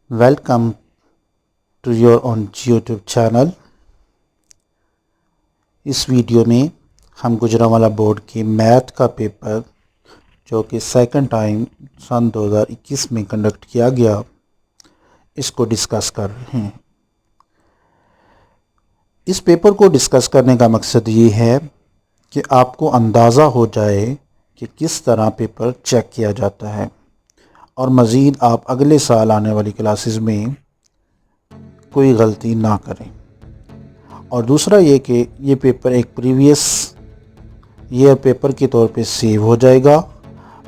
Welcome to your own YouTube channel. इस video में हम गुजरांवाला बोर्ड के मैथ का पेपर जो कि सेकंड टाइम सन 2021 में कंडक्ट किया गया, इसको डिस्कस कर रहे हैं। इस पेपर को डिस्कस करने का मकसद ये है कि आपको अंदाज़ा हो जाए कि किस तरह पेपर चेक किया जाता है और मज़ीद आप अगले साल आने वाली क्लासेस में कोई गलती ना करें। और दूसरा ये कि ये पेपर एक प्रीवियस ईयर पेपर के तौर पे सेव हो जाएगा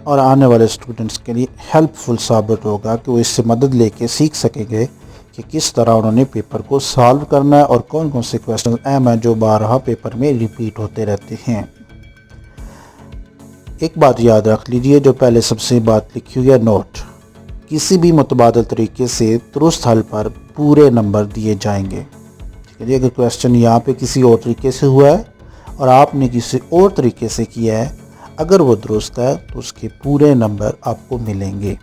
और आने वाले स्टूडेंट्स के लिए हेल्पफुल साबित होगा कि वो इससे मदद लेके सीख सकेंगे कि किस तरह उन्होंने पेपर को सॉल्व करना है और कौन कौन से क्वेश्चन अहम हैं जो बारहा पेपर में रिपीट होते रहते हैं। एक बात याद रख लीजिए, जो पहले सबसे बात लिखी हुई है नोट, किसी भी मुतबादल तरीके से दुरुस्त हल पर पूरे नंबर दिए जाएंगे। ठीक है जी। अगर क्वेश्चन यहाँ पे किसी और तरीके से हुआ है और आपने किसी और तरीके से किया है, अगर वो दुरुस्त है तो उसके पूरे नंबर आपको मिलेंगे।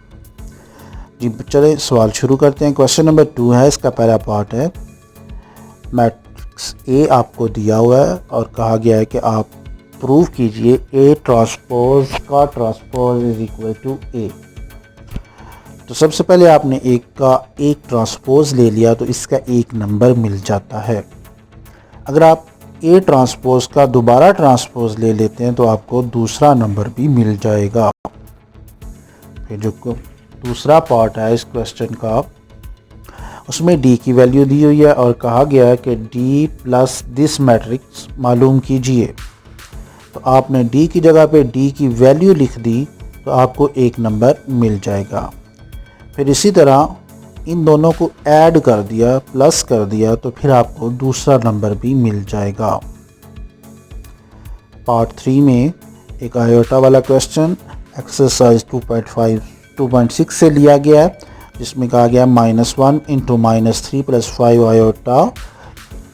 जी चले सवाल शुरू करते हैं। क्वेश्चन नंबर 2 है, इसका पहला पार्ट है। मैट्रिक्स ए आपको दिया हुआ है और कहा गया है कि आप प्रूव कीजिए ए ट्रांसपोज का ट्रांसपोज इज इक्वल टू ए। तो सबसे पहले आपने एक का एक ट्रांसपोज ले लिया तो इसका एक नंबर मिल जाता है। अगर आप ए ट्रांसपोज का दोबारा ट्रांसपोज ले लेते हैं तो आपको दूसरा नंबर भी मिल जाएगा। फिर जो दूसरा पार्ट है इस क्वेश्चन का, उसमें डी की वैल्यू दी हुई है और कहा गया है कि डी प्लस दिस मैट्रिक्स मालूम कीजिए। तो आपने डी की जगह पे डी की वैल्यू लिख दी तो आपको एक नंबर मिल जाएगा। फिर इसी तरह इन दोनों को ऐड कर दिया, प्लस कर दिया, तो फिर आपको दूसरा नंबर भी मिल जाएगा। पार्ट 3 में एक आयोटा वाला क्वेश्चन एक्सरसाइज 2.6 से लिया गया है, जिसमें कहा गया -1 into -3 plus 5 iota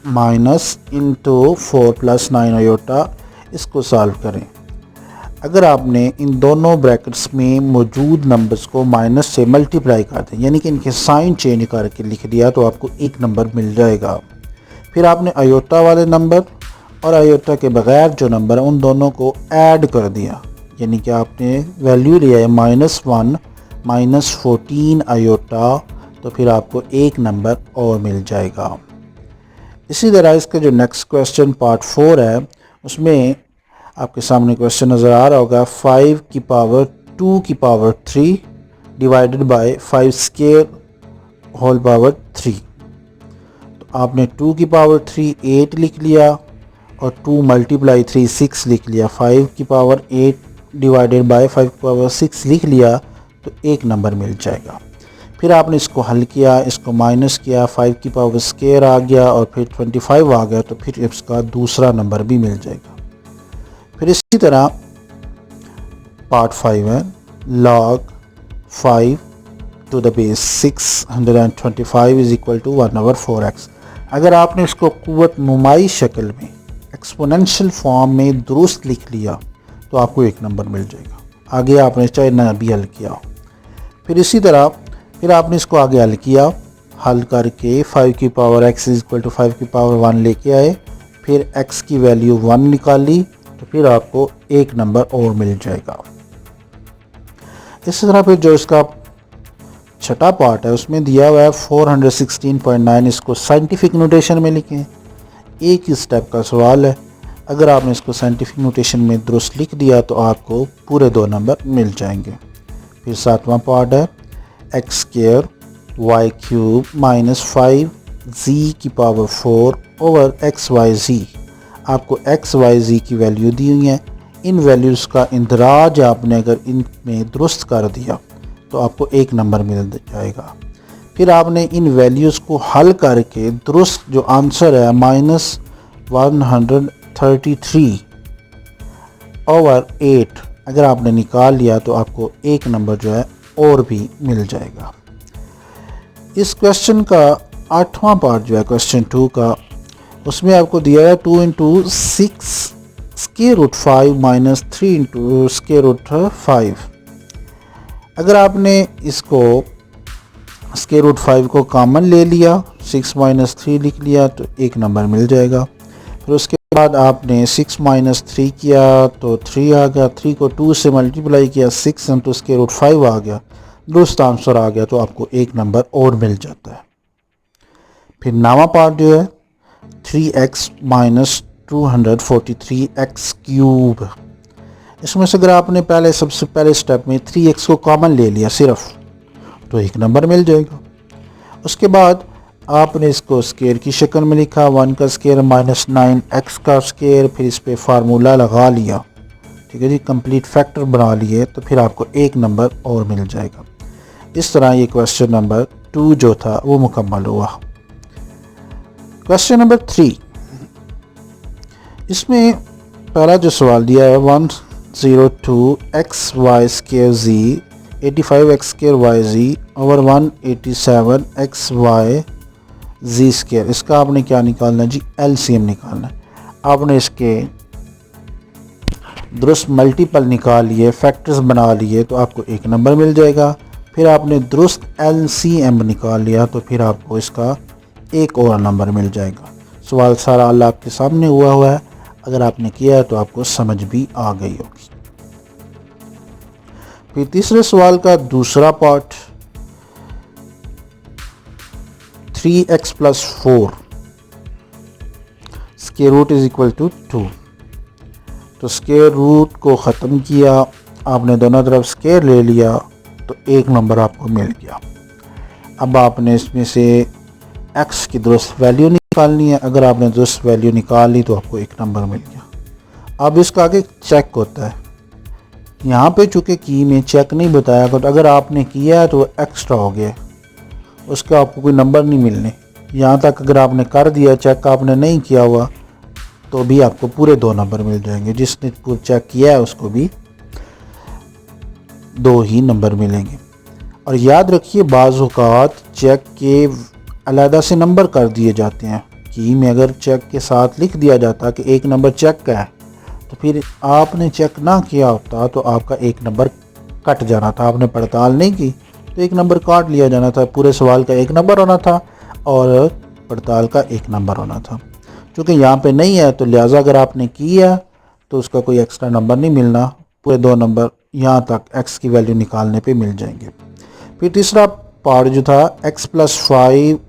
minus into 4 plus 9 iota. इसको सॉल्व करें। अगर आपने इन दोनों ब्रैकेट्स में मौजूद नंबर्स को माइनस से मल्टीप्लाई कर दें, यानी कि इनके साइन चेंज करके लिख दिया, तो आपको एक नंबर मिल जाएगा। फिर आपने आयोटा वाले नंबर और आयोटा के बगैर जो नंबर है उन दोनों को ऐड कर दिया, यानी कि आपने वैल्यू लिया है -1 -14 आयोटा, तो फिर आपको एक नंबर और मिल जाएगा। इसी तरह इसका जो नेक्स्ट क्वेश्चन पार्ट 4 है, उसमें आपके सामने क्वेश्चन नज़र आ रहा होगा 5 की पावर 2 की power 3 divided by 5 square whole power 3। तो आपने 2 की पावर 3 8 लिख लिया और 2 मल्टीप्लाई 3 6 लिख लिया। 5 की पावर 8 डिवाइडेड बाय 5 की पावर 6 लिख लिया तो एक नंबर मिल जाएगा। फिर आपने इसको हल किया, इसको माइनस किया, 5 की पावर स्क्वायर आ गया और फिर 25 आ गया, तो फिर इसका दूसरा नंबर भी मिल जाएगा। फिर इसी तरह पार्ट 5 है, log 5 to the base 625 is equal to 1/4x। अगर आपने इसको कुव्वत नुमाई शक्ल में एक्सपोनेंशियल फॉर्म में दुरुस्त लिख लिया तो आपको एक नंबर मिल जाएगा। आगे आपने चाहे ना भी हल किया। फिर इसी तरह फिर आपने इसको आगे हल किया, हल करके 5 की power x is equal to 5 की पावर 1 लेके आए, फिर x की वैल्यू 1 निकाली, तो फिर आपको एक नंबर और मिल जाएगा। इसी तरह फिर जो इसका छठा पार्ट है उसमें दिया हुआ है 416.9, इसको साइंटिफिक नोटेशन में लिखें। एक ही स्टेप का सवाल है, अगर आपने इसको साइंटिफिक नोटेशन में दुरुस्त लिख दिया तो आपको पूरे 2 नंबर मिल जाएंगे। फिर 7वां पार्ट है x square y cube -5 z की पावर 4 ओवर xyz। आपको xyz की वैल्यू दी हुई है, इन वैल्यूज़ का इंदराज आपने अगर इनमें दुरुस्त कर दिया तो आपको एक नंबर मिल जाएगा। फिर आपने इन वैल्यूज़ को हल करके दुरुस्त जो आंसर है -133 ओवर 8 अगर आपने निकाल लिया तो आपको एक नंबर जो है और भी मिल जाएगा। इस क्वेश्चन का 8वां पार्ट जो है क्वेश्चन 2 का, उसमें आपको दिया है 2 into 6 square root 5 minus 3 into square root 5। अगर आपने इसको स्क्वायर रूट 5 को कॉमन ले लिया, 6 माइनस 3 लिख लिया तो एक नंबर मिल जाएगा। फिर उसके बाद आपने 6 माइनस 3 किया तो 3 आ गया, 3 को 2 से मल्टीप्लाई किया 6 तो स्क्वायर रूट 5 आ गया, दुरुस्त आंसर आ गया तो आपको एक नंबर और मिल जाता है। फिर नामा पार्ट जो है 3x माइनस 243x क्यूब, इसमें से अगर आपने सबसे पहले स्टेप में 3x को कॉमन ले लिया सिर्फ तो एक नंबर मिल जाएगा। उसके बाद आपने इसको स्क्वायर की शक्ल में लिखा, 1 का स्क्वायर माइनस 9x का स्क्वायर, फिर इस पे फार्मूला लगा लिया, ठीक है जी, कंप्लीट फैक्टर बना लिए तो फिर आपको एक नंबर और मिल जाएगा। इस तरह ये क्वेश्चन नंबर 2 जो था वो मुकम्मल हुआ। क्वेश्चन नंबर 3, इसमें पहला जो सवाल दिया है 102xy square z 85x square yz over 187xy z square, इसका आपने क्या निकालना है जी, एलसीएम निकालना है। आपने इसके दुरुस्त मल्टीपल निकाल लिए, फैक्टर्स बना लिए तो आपको एक नंबर मिल जाएगा। फिर आपने दुरुस्त एलसीएम निकाल लिया तो फिर आपको इसका एक और नंबर मिल जाएगा। सवाल सारा अल्लाह आपके सामने हुआ है, अगर आपने किया है तो आपको समझ भी आ गई होगी। फिर तीसरे सवाल का दूसरा part 3x plus 4 square root is equal to 2, तो स्क्वायर रूट को ख़त्म किया, आपने दोनों तरफ स्क्वायर ले लिया तो एक नंबर आपको मिल गया। अब आपने इसमें से x की दुरुस्त वैल्यू निकालनी है, अगर आपने दुरुस्त वैल्यू निकाल ली तो आपको एक नंबर मिल गया। अब इसका आगे चेक होता है, यहाँ पे चूँकि की में चेक नहीं बताया तो अगर आपने किया है तो एक्स्ट्रा हो गया, उसका आपको कोई नंबर नहीं मिलने। यहाँ तक अगर आपने कर दिया चेक, आपने नहीं किया हुआ तो भी आपको पूरे 2 नंबर मिल जाएंगे। जिसने पूरा चेक किया है उसको भी 2 ही नंबर मिलेंगे। और याद रखिए बाज़ औक़ात चेक के अलहदा से नंबर कर दिए जाते हैं, की में अगर चेक के साथ लिख दिया जाता कि एक नंबर चेक का है तो फिर आपने चेक ना किया होता तो आपका एक नंबर कट जाना था। आपने पड़ताल नहीं की तो एक नंबर काट लिया जाना था, पूरे सवाल का एक नंबर होना था और पड़ताल का एक नंबर होना था। क्योंकि यहाँ पे नहीं है तो लिहाजा अगर आपने किया तो उसका कोई एक्स्ट्रा नंबर नहीं मिलना, पूरे 2 नंबर यहाँ तक x की वैल्यू निकालने पे मिल जाएंगे। फिर तीसरा पार्ट जो था x plus 5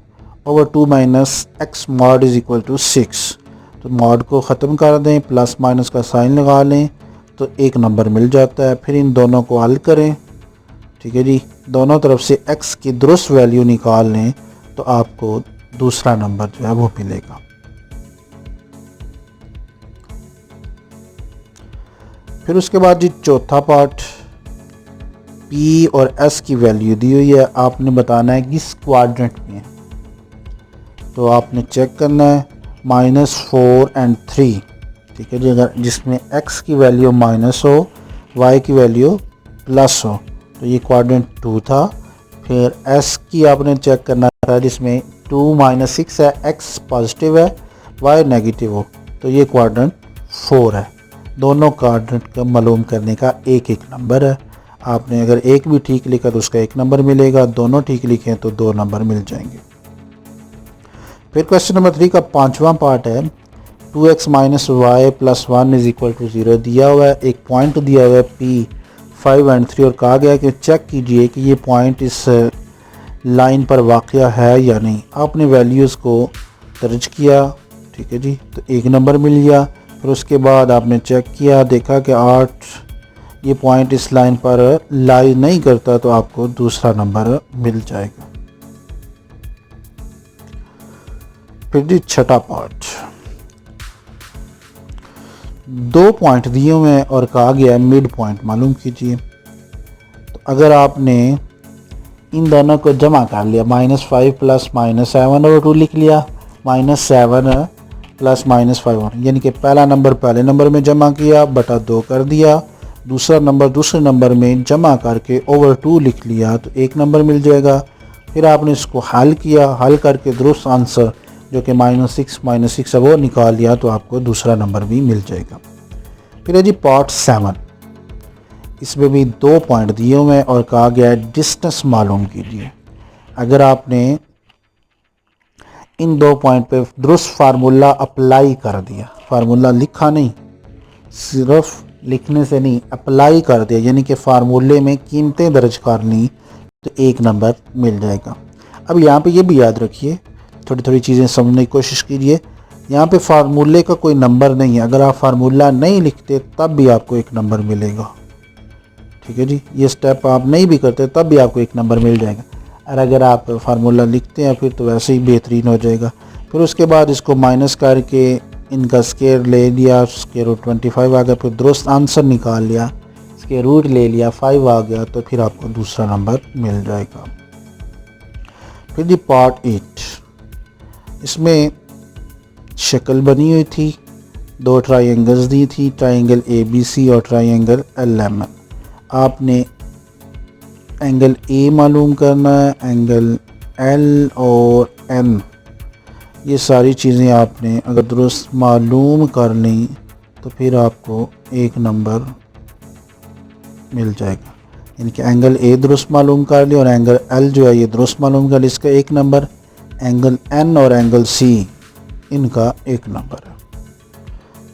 over 2 minus x mod is equal to 6, तो मॉड को ख़त्म कर दें, प्लस माइनस का साइन लगा लें तो एक नंबर मिल जाता है। फिर इन दोनों को हल करें, ठीक है जी, दोनों तरफ से x की दुरुस्त वैल्यू निकाल लें तो आपको दूसरा नंबर जो है वो मिलेगा। फिर उसके बाद जी चौथा पार्ट p और s की वैल्यू दी हुई है, आपने बताना है किस क्वाड्रेंट में है। तो आपने चेक करना है -4 and 3, ठीक है जी, अगर जिसमें x की वैल्यू माइनस हो y की वैल्यू प्लस हो तो ये क्वाड्रेंट 2 था। फिर s की आपने चेक करना था जिसमें 2 - 6 है, x पॉजिटिव है y नेगेटिव हो तो ये क्वाड्रेंट 4 है। दोनों क्वाड्रेंट का मालूम करने का एक नंबर है। आपने अगर एक भी ठीक लिखा तो उसका एक नंबर मिलेगा, दोनों ठीक लिखें तो 2 नंबर मिल जाएंगे। फिर क्वेश्चन नंबर 3 का 5वां पार्ट है 2x minus y plus 1 is equal to 0 दिया हुआ है, एक पॉइंट दिया हुआ है P 5 and 3 और कहा गया कि चेक कीजिए कि ये पॉइंट इस लाइन पर वाक़या है या नहीं। आपने वैल्यूज़ को दर्ज किया, ठीक है जी, तो एक नंबर मिल गया। फिर उसके बाद आपने चेक किया, देखा कि 8 ये पॉइंट इस लाइन पर लाई नहीं करता तो आपको दूसरा नंबर मिल जाएगा। फिर जी छठा पार्ट 2 पॉइंट दिए हुए हैं और कहा गया है मिड पॉइंट मालूम कीजिए। तो अगर आपने इन दोनों को जमा कर लिया, -5 प्लस -7 और 2 लिख लिया, -7 प्लस -5 यानी कि पहला नंबर पहले नंबर में जमा किया बटा 2 कर दिया, दूसरा नंबर दूसरे नंबर में जमा करके ओवर 2 लिख लिया तो एक नंबर मिल जाएगा। फिर आपने इसको हल किया, हल करके दुरुस्त आंसर जो कि -6 है वो निकाल लिया तो आपको दूसरा नंबर भी मिल जाएगा। फिर है जी पार्ट 7, इसमें भी 2 पॉइंट दिए हुए हैं और कहा गया है डिस्टेंस मालूम कीजिए। अगर आपने इन 2 पॉइंट पे दुरुस्त फार्मूला अप्लाई कर दिया, फार्मूला लिखा नहीं, सिर्फ लिखने से नहीं, अप्लाई कर दिया, यानी कि फार्मूले में कीमतें दर्ज कर ली, तो 1 नंबर मिल जाएगा। अब यहाँ पे ये भी याद रखिए, थोड़ी थोड़ी चीज़ें समझने की कोशिश कीजिए। यहाँ पे फार्मूले का कोई नंबर नहीं है, अगर आप फार्मूला नहीं लिखते तब भी आपको 1 नंबर मिलेगा। ठीक है जी, ये स्टेप आप नहीं भी करते तब भी आपको 1 नंबर मिल जाएगा। और अगर आप फार्मूला लिखते हैं फिर तो वैसे ही बेहतरीन हो जाएगा। फिर उसके बाद इसको माइनस करके इनका स्केयर ले लिया, स्केयर रूट 25 आ गया, फिर दुरुस्त आंसर निकाल लिया, स्केयर रूट ले लिया, 5 आ गया, तो फिर आपको दूसरा नंबर मिल जाएगा। फिर जी पार्ट 8, इसमें शक्ल बनी हुई थी, 2 ट्राइंगल्स दी थी, ट्राइंगल ABC और ट्राइंगल LMN। आपने एंगल A मालूम करना है, एंगल L और M, ये सारी चीज़ें आपने अगर दुरुस्त मालूम कर ली तो फिर आपको 1 नंबर मिल जाएगा। यानी कि एंगल A दुरुस्त मालूम कर लिया और एंगल L जो है ये दुरुस्त मालूम कर लिया, इसका 1 नंबर। एंगल N और एंगल C इनका 1 नंबर है।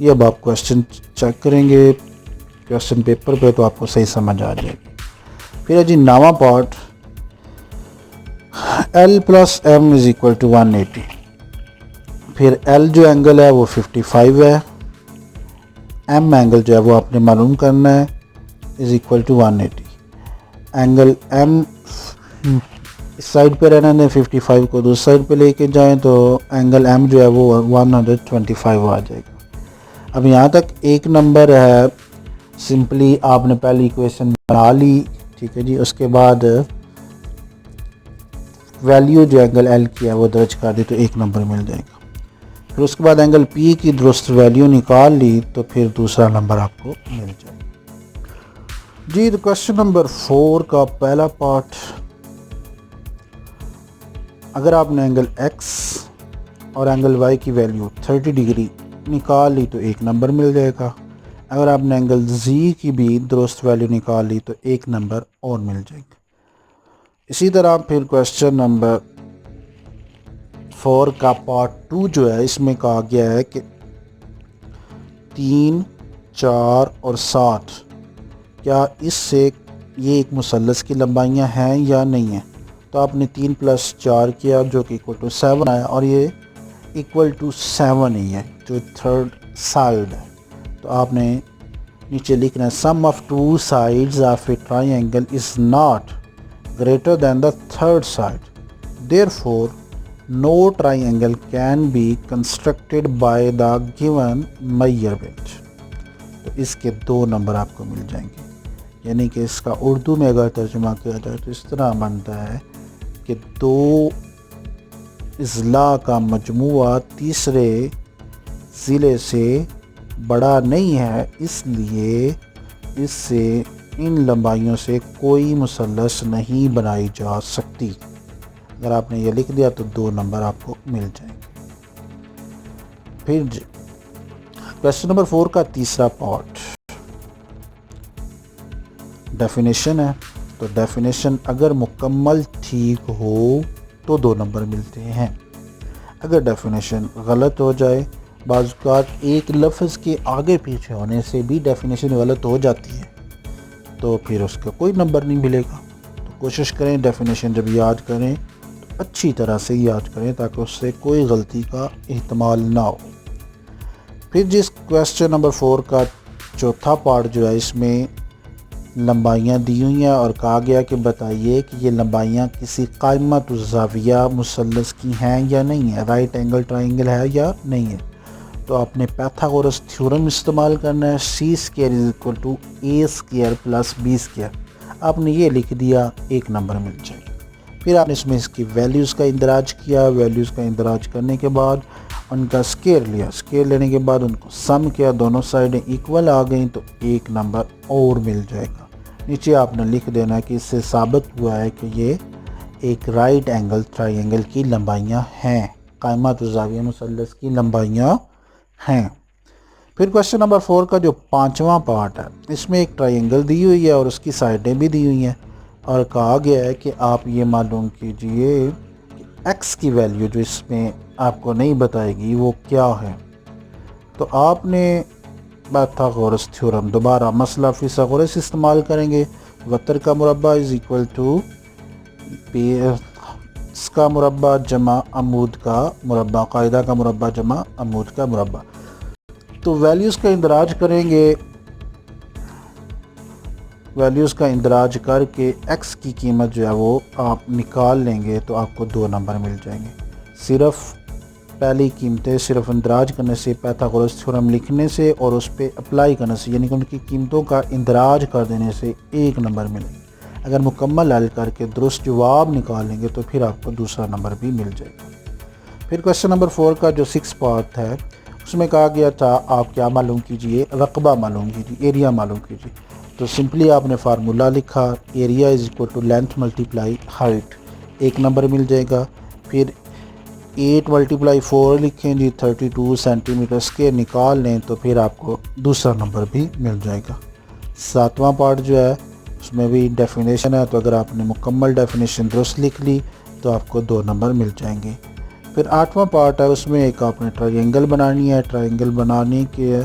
ये अब आप क्वेश्चन चेक करेंगे क्वेश्चन पेपर पे तो आपको सही समझ आ जाएगी। फिर है जी नावा पार्ट, L + M = 180। फिर L जो एंगल है वो 55 है, M एंगल जो है वो आपने मालूम करना है = 180। एंगल M इस साइड पे रहना है, 55 को दूसरी साइड पे लेके जाएं तो एंगल M जो है वो 125 आ जाएगा। अब यहाँ तक 1 नंबर है, सिंपली आपने पहली इक्वेशन बना ली। ठीक है जी, उसके बाद वैल्यू जो एंगल L की है वो दर्ज कर दी तो 1 नंबर मिल जाएगा। फिर उसके बाद एंगल P की दुरुस्त वैल्यू निकाल ली तो फिर दूसरा नंबर आपको मिल जाएगा। जी तो क्वेश्चन नंबर 4 का पहला पार्ट, अगर आपने एंगल X और एंगल Y की वैल्यू 30 डिग्री निकाल ली तो 1 नंबर मिल जाएगा। अगर आपने एंगल Z की भी दुरुस्त वैल्यू निकाल ली तो 1 नंबर और मिल जाएगा। इसी तरह फिर क्वेश्चन नंबर 4 का पार्ट 2 जो है, इसमें कहा गया है कि 3, 4 और 60 क्या इससे ये एक मुसल्लस की लंबाइयाँ हैं या नहीं है। तो आपने 3 + 4 किया जो कि = 7 आया और ये = 7 ही है जो थर्ड साइड है। तो आपने नीचे लिखना है sum of 2 sides of a triangle is not greater than the third side, therefore no triangle can be constructed by the given measurement. तो इसके 2 नंबर आपको मिल जाएंगे। यानी कि इसका उर्दू में अगर तर्जुमा किया जाए तो इस तरह बनता है कि 2 अज़ला का मजमुआ तीसरे ज़िले से बड़ा नहीं है, इसलिए इससे इन लंबाइयों से कोई मुसल्लस नहीं बनाई जा सकती। अगर आपने ये लिख दिया तो 2 नंबर आपको मिल जाएंगे। फिर क्वेश्चन नंबर 4 का तीसरा पार्ट डेफिनेशन है। तो डेफिनेशन अगर मुकम्मल ठीक हो तो 2 नंबर मिलते हैं। अगर डेफिनेशन गलत हो जाए, बाज़ एक लफ्ज़ के आगे पीछे होने से भी डेफिनेशन गलत हो जाती है, तो फिर उसका कोई नंबर नहीं मिलेगा। तो कोशिश करें डेफिनेशन जब याद करें तो अच्छी तरह से याद करें ताकि उससे कोई गलती का एहतमाल ना हो। फिर जिस क्वेश्चन नंबर 4 का चौथा पार्ट जो है, इसमें लंबाइयाँ दी हुई हैं और कहा गया कि बताइए कि ये लंबाइयाँ किसी कायमत ज़ाविया मुसल्लस की हैं या नहीं है, राइट एंगल ट्राइंगल है या नहीं है। तो आपने पाइथागोरस थ्योरम इस्तेमाल करना है, C² = A² + B²। आपने ये लिख दिया, 1 नंबर मिल जाएगा। फिर आपने इसमें इसकी वैल्यूज़ का इंदराज किया, वैल्यूज़ का इंदराज करने के बाद उनका स्केयर लिया, स्केयर लेने के बाद उनको सम किया, दोनों साइडें इक्वल आ गई तो 1 नंबर और मिल जाएगा। नीचे आपने लिख देना है कि इससे साबित हुआ है कि ये एक राइट एंगल ट्राइंगल की लंबाइयाँ हैं, कायमत ज़ाविया मुसल्लस की लंबाइयाँ हैं। फिर क्वेश्चन नंबर 4 का जो 5वां पार्ट है, इसमें एक ट्राइंगल दी हुई है और उसकी साइडें भी दी हुई हैं। और कहा गया है कि आप ये मालूम कीजिए कि x की वैल्यू जो इसमें आपको नहीं बताएगी वो क्या है। तो आपने पाइथागोरस थ्योरम दोबारा मसला फिसागोरस इस्तेमाल करेंगे। वतर का मुरब्बा इज़ इक्वल टू का मुरब्बा जमा अमूद का मुरब्बा, कायदा का मुरब्बा जमा अमूद का मुरब्बा। तो वैल्यूज़ का इंदराज करेंगे, वैल्यूज़ का इंदराज करके x की कीमत जो है वो आप निकाल लेंगे तो आपको 2 नंबर मिल जाएंगे। सिर्फ पहली कीमतें सिर्फ इंदराज करने से, पाइथागोरस थ्योरम लिखने से और उस पर अप्लाई करने से, यानी कि उनकी कीमतों का इंदराज कर देने से 1 नंबर मिलेगा। अगर मुकम्मल हल करके दुरुस्त जवाब निकालेंगे तो फिर आपको दूसरा नंबर भी मिल जाएगा। फिर क्वेश्चन नंबर 4 का जो 6 पार्ट है उसमें कहा गया था आप क्या मालूम कीजिए, रकबा मालूम कीजिए, एरिया मालूम कीजिए। तो सिंपली आपने फार्मूला लिखा, area is equal to length multiply height, 1 number मिल जाएगा। फिर 8 × 4 लिखें जी, 32 सेंटीमीटर स्क्वायर निकाल लें तो फिर आपको दूसरा नंबर भी मिल जाएगा। 7वां पार्ट जो है उसमें भी डेफिनेशन है, तो अगर आपने मुकम्मल डेफिनेशन दुरुस्त लिख ली तो आपको 2 नंबर मिल जाएंगे। फिर 8वां पार्ट है, उसमें एक आपने ट्रायंगल बनानी है। ट्रायंगल बनाने के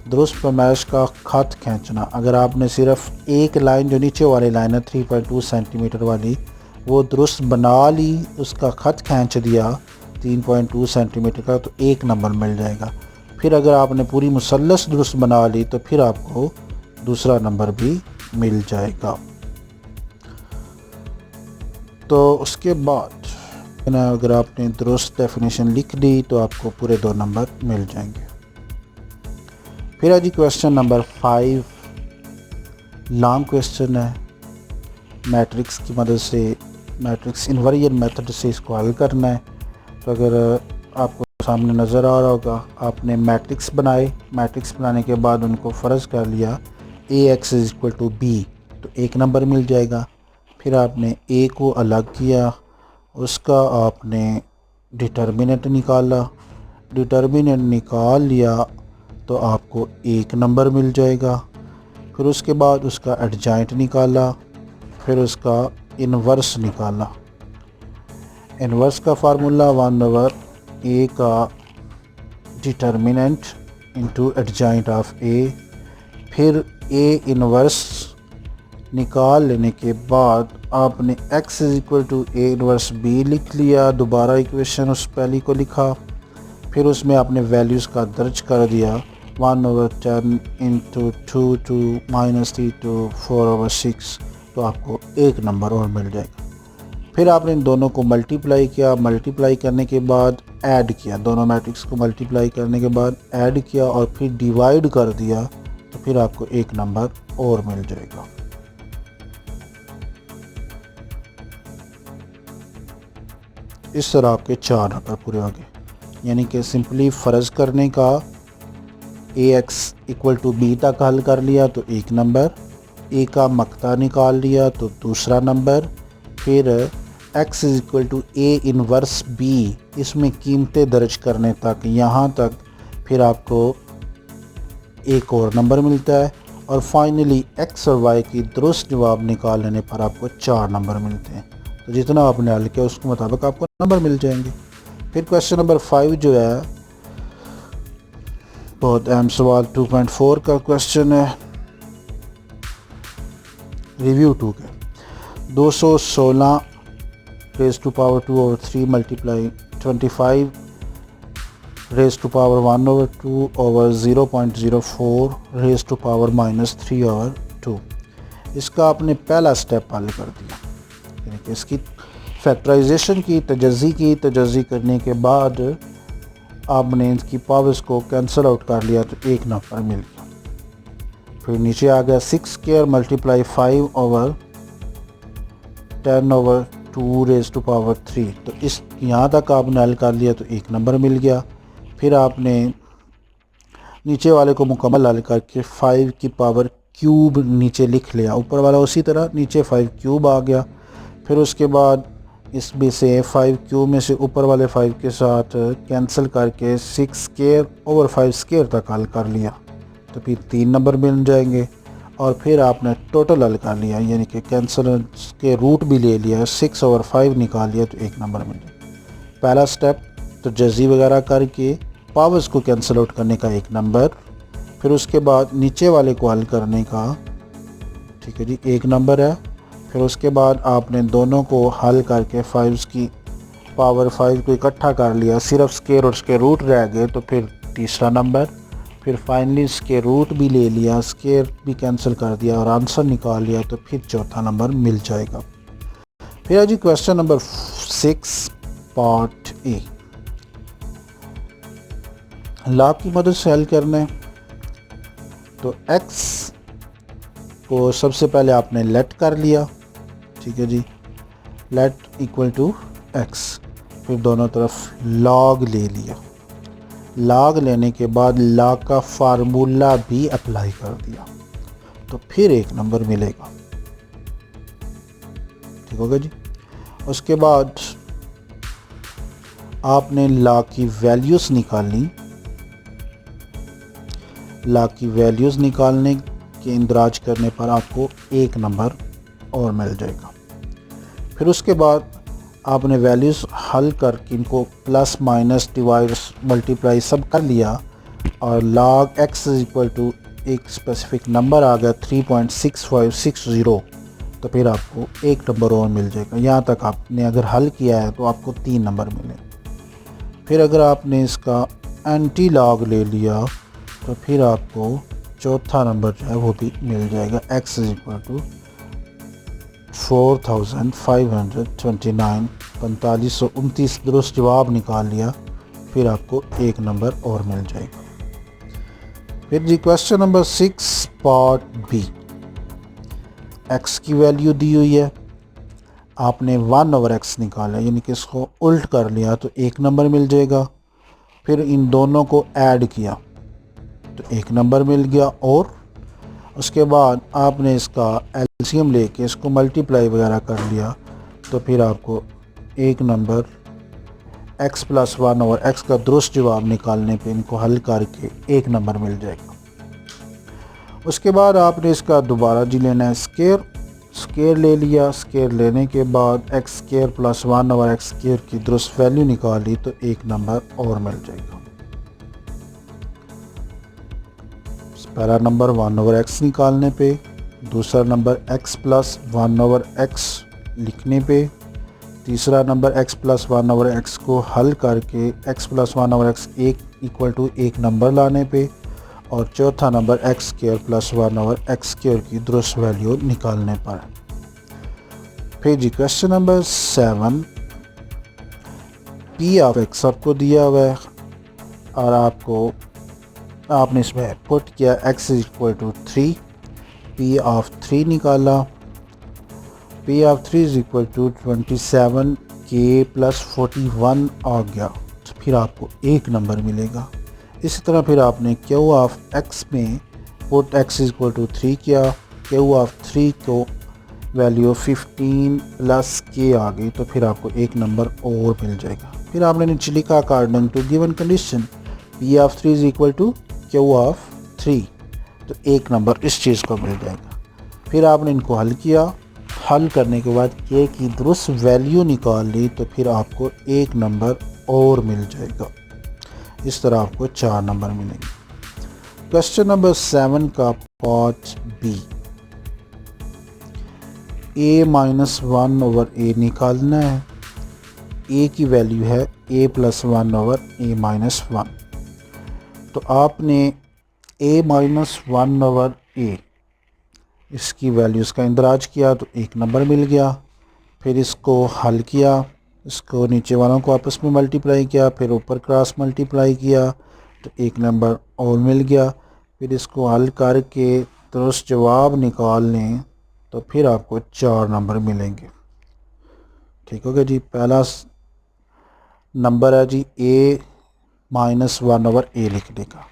दुरुस्त पैमाइश का खत खींचना। अगर आपने सिर्फ एक लाइन जो नीचे वाली लाइन है 3.2 सेंटीमीटर वाली वो दुरुस्त बना ली, उसका खत खींच दिया 3.2 सेंटीमीटर का, तो 1 नंबर मिल जाएगा। फिर अगर आपने पूरी मुसल्लस दुरुस्त बना ली तो फिर आपको दूसरा नंबर भी मिल जाएगा। तो उसके बाद अगर आपने दुरुस्त डेफिनेशन लिख ली तो आपको पूरे 2 नंबर मिल जाएंगे। फिर आज क्वेश्चन नंबर 5 लॉन्ग क्वेश्चन है। मैट्रिक्स की मदद से, मैट्रिक्स इन्वर्जन मेथड से इसको हल करना है। तो अगर आपको सामने नज़र आ रहा होगा, आपने मैट्रिक्स बनाए, मैट्रिक्स बनाने के बाद उनको फ़र्ज़ कर लिया AX is equal to B, तो 1 नंबर मिल जाएगा। फिर आपने A को अलग किया, उसका आपने डिटर्मिनेंट निकाला, डिटर्मिनेंट निकाल लिया तो आपको 1 नंबर मिल जाएगा। फिर उसके बाद उसका एडजॉइंट निकाला, फिर उसका इन्वर्स निकाला। इन्वर्स का फार्मूला 1/A का determinant into adjoint of A। फिर A इन्वर्स निकाल लेने के बाद आपने x is equal to A inverse B लिख लिया। दोबारा इक्वेशन उस पहली को लिखा, फिर उसमें आपने वैल्यूज़ का दर्ज कर दिया 1/10 इंटू 2 टू -3 टू 4/6, तो आपको 1 नंबर और मिल जाएगा। फिर आपने इन दोनों को मल्टीप्लाई किया, मल्टीप्लाई करने के बाद ऐड किया, दोनों मैट्रिक्स को मल्टीप्लाई करने के बाद ऐड किया और फिर डिवाइड कर दिया, तो फिर आपको 1 नंबर और मिल जाएगा। इस तरह आपके 4 नंबर पूरे हो गए। यानी कि सिंपली फ़र्ज़ करने का AX इक्वल टू B तक हल कर लिया तो 1 नंबर, A का मक्ता निकाल लिया तो दूसरा नंबर, फिर x is equal to A inverse B, इसमें कीमतें दर्ज करने तक, यहाँ तक फिर आपको 1 और नंबर मिलता है। और फाइनली x और y की दुरुस्त जवाब निकाल लेने पर आपको 4 नंबर मिलते हैं। तो जितना आपने हल किया उसके मुताबिक आपको नंबर मिल जाएंगे। फिर क्वेश्चन नंबर 5 जो है बहुत अहम सवाल, 2.4 का क्वेश्चन है, रिव्यू 2 के। 216 raise to power 2/3 multiply 25 raise to power 1/2 over 0.04 raise to power -3/2। इसका आपने पहला स्टेप हल कर दिया, यानी कि इसकी फैक्टराइजेशन की, तजज़ी करने के बाद आपने इसकी पावर्स को कैंसिल आउट कर लिया तो 1 नंबर मिल गया। फिर नीचे आ गया 6 square multiply 5/10/2 raise to power 3, तो इस यहाँ तक आपने हल कर लिया तो 1 नंबर मिल गया। फिर आपने नीचे वाले को मुकम्मल हल करके 5 की पावर क्यूब नीचे लिख लिया, ऊपर वाला उसी तरह नीचे 5 क्यूब आ गया। फिर उसके बाद इसमें से 5 क्यूब में से ऊपर वाले 5 के साथ कैंसिल करके 6 स्क्वायर ओवर 5 स्क्वायर तक हल कर लिया तो फिर 3 नंबर मिल जाएंगे। और फिर आपने टोटल हल कर लिया, यानी कि कैंसल के रूट भी ले लिया, 6/5 निकाल लिया तो एक नंबर मिल जाए। पहला स्टेप तो जजी वगैरह करके पावर्स को कैंसिल आउट करने का एक नंबर, फिर उसके बाद नीचे वाले को हल करने का, ठीक है जी, एक नंबर है। फिर उसके बाद आपने दोनों को हल करके 5 की पावर 5 को इकट्ठा कर लिया, सिर्फ स्केयर और स्केयर रूट रह गए तो फिर तीसरा नंबर। फिर फाइनली स्केयर रूट भी ले लिया, स्केयर भी कैंसिल कर दिया और आंसर निकाल लिया तो फिर चौथा नंबर मिल जाएगा। फिर है जी question number 6 part A. Log की मदद से हल करने तो x को सबसे पहले आपने लेट कर लिया, ठीक है जी, लेट इक्वल टू x। फिर दोनों तरफ लॉग ले लिया, लॉग लेने के बाद लॉग का फार्मूला भी अप्लाई कर दिया तो फिर एक नंबर मिलेगा, ठीक होगा जी। उसके बाद आपने लॉग की वैल्यूज़ निकालनी, लॉग की वैल्यूज़ निकालने के इंदराज करने पर आपको एक नंबर और मिल जाएगा। फिर उसके बाद आपने वैल्यूज़ हल करके इनको प्लस माइनस डिवाइड मल्टीप्लाई सब कर लिया और log x is equal to एक स्पेसिफिक नंबर आ गया 3.6560, तो फिर आपको एक नंबर और मिल जाएगा। यहाँ तक आपने अगर हल किया है तो आपको 3 नंबर मिले। फिर अगर आपने इसका एंटी लॉग ले लिया तो फिर आपको चौथा नंबर जो है वो भी मिल जाएगा, x इज इक्वल टू 4529, 4529 दुरुस्त जवाब निकाल लिया, फिर आपको एक नंबर और मिल जाएगा। फिर जी question number 6 part B. x की वैल्यू दी हुई है, आपने 1/x निकाला, यानी कि इसको उल्ट कर लिया तो एक नंबर मिल जाएगा। फिर इन दोनों को ऐड किया तो एक नंबर मिल गया, और उसके बाद आपने इसका एलसीएम लेके इसको मल्टीप्लाई वगैरह कर लिया तो फिर आपको एक नंबर x + 1/x का दुरुस्त जवाब निकालने पे इनको हल करके एक नंबर मिल जाएगा। उसके बाद आपने इसका दोबारा जी लेना है स्केयर, स्केयर ले लिया, स्केयर लेने के बाद x² + 1/x² की दुरुस्त वैल्यू निकाली तो एक नंबर और मिल जाएगा। पहला नंबर 1/x निकालने पे, दूसरा नंबर x + 1/x लिखने पे, तीसरा नंबर x + 1/x को हल करके x + 1/x एक नंबर लाने पे, और चौथा नंबर x² + 1/x² की दुरुस्त वैल्यू निकालने पर। फिर जी क्वेश्चन नंबर 7, p ऑफ x आपको दिया हुआ है और आपने इसमें पुट किया x is equal to 3, p of 3 निकाला, p of 3 is equal to 27k + 41 आ गया तो फिर आपको एक नंबर मिलेगा। इसी तरह फिर आपने q ऑफ x में put x is equal to 3 किया, q ऑफ 3 को वैल्यू 15 + k आ गई तो फिर आपको एक नंबर और मिल जाएगा। फिर आपने नीचे लिखा according to given condition p of 3 is equal to q of 3, तो एक नंबर इस चीज़ को मिल जाएगा। फिर आपने इनको हल किया, हल करने के बाद k की दुरुस्त वैल्यू निकाल ली तो फिर आपको एक नंबर और मिल जाएगा। इस तरह आपको 4 नंबर मिलेंगे। क्वेश्चन नंबर 7 का पार्ट बी। a - 1/a निकालना है। a की वैल्यू है a + 1/a - 1, तो आपने a - 1/a इसकी वैल्यूज़ का इंदराज किया तो एक नंबर मिल गया। फिर इसको हल किया, इसको नीचे वालों को आपस में मल्टीप्लाई किया, फिर ऊपर क्रॉस मल्टीप्लाई किया तो एक नंबर और मिल गया। फिर इसको हल करके दुरुस्त जवाब निकाल लें तो फिर आपको 4 नंबर मिलेंगे। ठीक हो गया जी। पहला नंबर है जी a - 1/a लिखने का।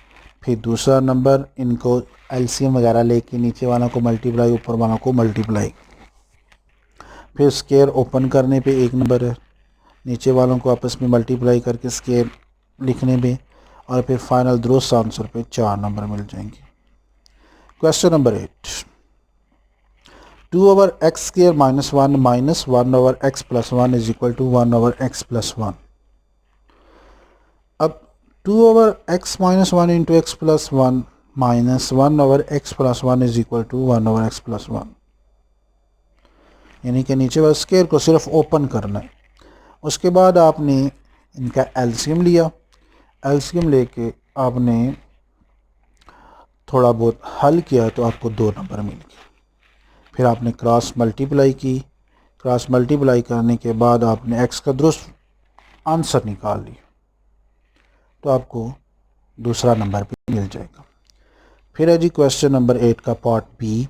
फिर दूसरा नंबर इनको एलसीएम वगैरह लेके नीचे वालों को मल्टीप्लाई, ऊपर वालों को मल्टीप्लाई। फिर स्केयर ओपन करने पे एक नंबर है, नीचे वालों को आपस में मल्टीप्लाई करके स्केयर लिखने में, और फिर फाइनल दुरुस्त आंसर पे 4 नंबर मिल जाएंगे। Question number 8, 2/x² -1 -1/x+1 is equal to 1/x+1। अब 2/x -1 into x+1 minus 1/x+1 is equal to 1/x+1, यानी कि नीचे वाले स्क्वायर को सिर्फ ओपन करना है। उसके बाद आपने इनका एलसीएम लिया, एलसीएम लेके आपने थोड़ा बहुत हल किया तो आपको 2 नंबर मिल गए। फिर आपने क्रॉस मल्टीप्लाई की, क्रॉस मल्टीप्लाई करने के बाद आपने एक्स का दुरुस्त आंसर निकाल लिया तो आपको दूसरा नंबर भी मिल जाएगा। फिर है जी क्वेश्चन नंबर 8 का पार्ट बी।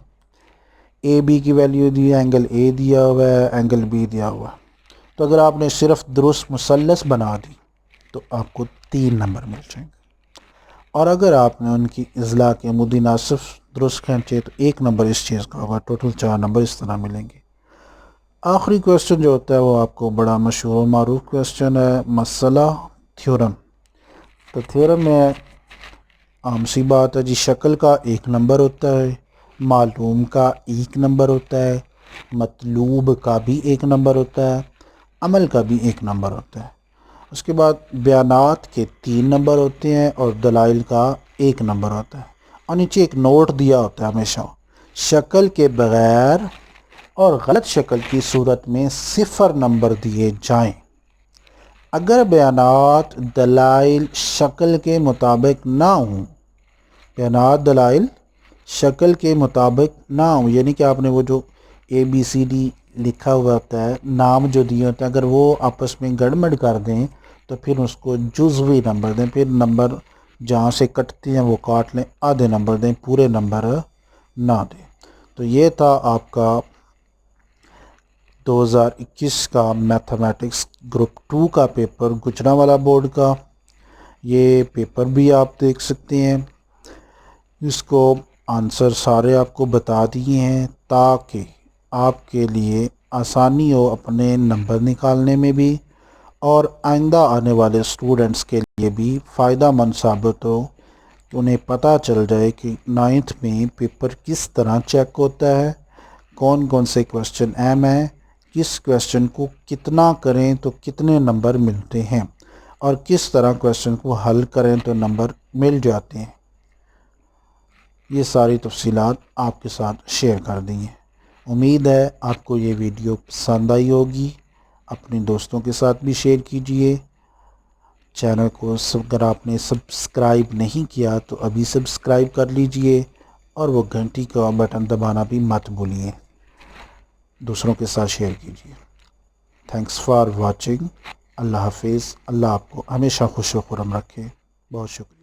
ए बी की वैल्यू दी है, एंगल ए दिया हुआ है, एंगल बी दिया हुआ है। तो अगर आपने सिर्फ दुरुस्त मुसल्लस बना दी तो आपको 3 नंबर मिल जाएंगे, और अगर आपने उनकी इज़ला के मुद्दे दुरुस्त खींचे तो 1 नंबर इस चीज़ का होगा। टोटल 4 नंबर इस तरह मिलेंगे। आखिरी क्वेश्चन जो होता है वो आपको बड़ा मशहूर मारूफ क्वेश्चन है, मसला थ्योरम। तो थ्योरम में आम सी बात है जी, शक्ल का 1 नंबर होता है, मालूम का 1 नंबर होता है, मतलूब का भी 1 नंबर होता है, अमल का भी 1 नंबर होता है। उसके बाद बयानात के 3 नंबर होते हैं और दलाइल का 1 नंबर होता है। और नीचे एक नोट दिया होता है हमेशा, शक्ल के बग़ैर और गलत शक्ल की सूरत में 0 नंबर दिए जाएं। अगर बयानात दलाइल शक्ल के मुताबिक ना हों, बयानात दलाइल शक्ल के मुताबिक ना हो, यानी कि आपने वो जो ABCD लिखा हुआ होता है, नाम जो दिए होते हैं, अगर वो आपस में गड़बड़ कर दें तो फिर उसको जुज़वी नंबर दें। फिर नंबर जहाँ से कटते हैं वो काट लें, आधे नंबर दें, पूरे नंबर ना दें। तो ये था आपका 2021 का मैथमेटिक्स ग्रुप 2 का पेपर, गुजरांवाला बोर्ड का। ये पेपर भी आप देख सकते हैं, इसको आंसर सारे आपको बता दिए हैं ताकि आपके लिए आसानी हो अपने नंबर निकालने में भी, और आइंदा आने वाले स्टूडेंट्स के लिए भी फ़ायदा मंद साबित हो कि उन्हें पता चल जाए कि 9th में पेपर किस तरह चेक होता है, कौन कौन से क्वेश्चन अहम हैं, किस क्वेश्चन को कितना करें तो कितने नंबर मिलते हैं, और किस तरह क्वेश्चन को हल करें तो नंबर मिल जाते हैं। ये सारी तफसीलात आपके साथ शेयर कर दी हैं। उम्मीद है आपको ये वीडियो पसंद आई होगी। अपने दोस्तों के साथ भी शेयर कीजिए। चैनल को अगर आपने सब्सक्राइब नहीं किया तो अभी सब्सक्राइब कर लीजिए, और वो घंटी का बटन दबाना भी मत भूलिए। दूसरों के साथ शेयर कीजिए। Thanks for watching. अल्लाह हाफिज़। अल्लाह आपको हमेशा खुश व खुर्रम रखे। बहुत शुक्रिया।